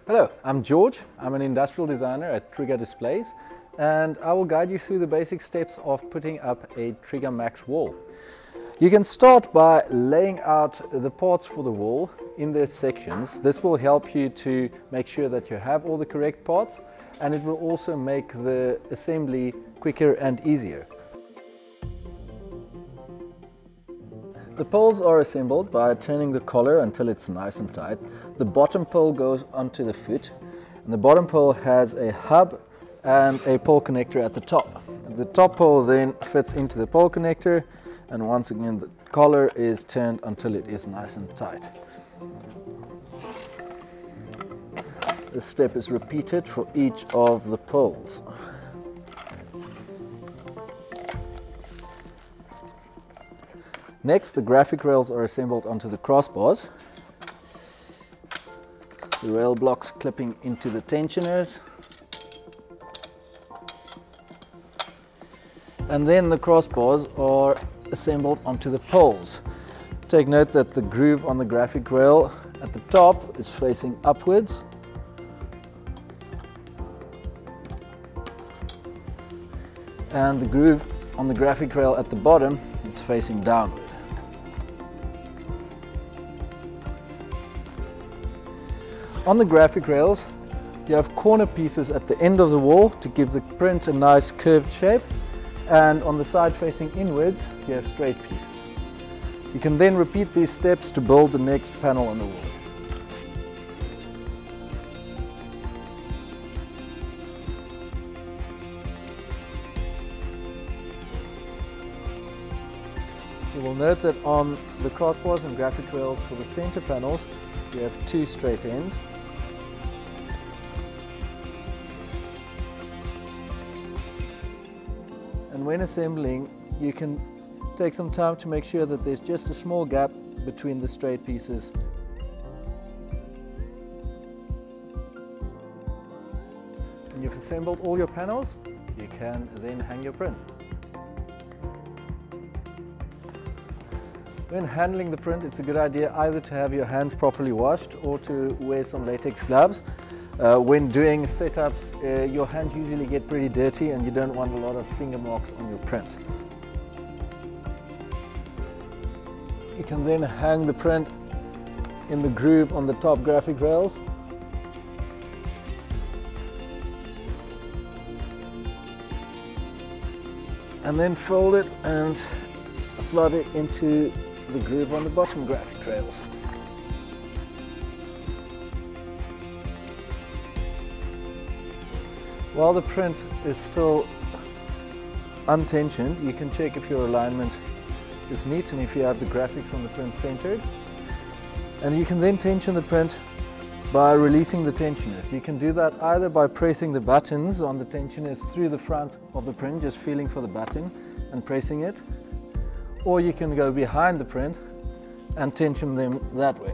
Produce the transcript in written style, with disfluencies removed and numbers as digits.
Hello, I'm George. I'm an industrial designer at Triga Displays, and I will guide you through the basic steps of putting up a Triga Max Wall. You can start by laying out the parts for the wall in their sections. This will help you to make sure that you have all the correct parts, and it will also make the assembly quicker and easier. The poles are assembled by turning the collar until it's nice and tight. The bottom pole goes onto the foot, and the bottom pole has a hub and a pole connector at the top. The top pole then fits into the pole connector, and once again the collar is turned until it is nice and tight. This step is repeated for each of the poles. Next, the graphic rails are assembled onto the crossbars. The rail blocks clipping into the tensioners. And then the crossbars are assembled onto the poles. Take note that the groove on the graphic rail at the top is facing upwards. And the groove on the graphic rail at the bottom is facing downward. On the graphic rails, you have corner pieces at the end of the wall to give the print a nice curved shape, and on the side facing inwards, you have straight pieces. You can then repeat these steps to build the next panel on the wall. You will note that on the crossbars and graphic rails for the center panels, you have two straight ends. And when assembling, you can take some time to make sure that there's just a small gap between the straight pieces. When you've assembled all your panels, you can then hang your print. When handling the print, it's a good idea either to have your hands properly washed or to wear some latex gloves. When doing setups, your hands usually get pretty dirty and you don't want a lot of finger marks on your print. You can then hang the print in the groove on the top graphic rails. And then fold it and slot it into the groove on the bottom graphic rails. While the print is still untensioned, you can check if your alignment is neat and if you have the graphics on the print centered. And you can then tension the print by releasing the tensioners. You can do that either by pressing the buttons on the tensioners through the front of the print, just feeling for the button and pressing it, or you can go behind the print and tension them that way.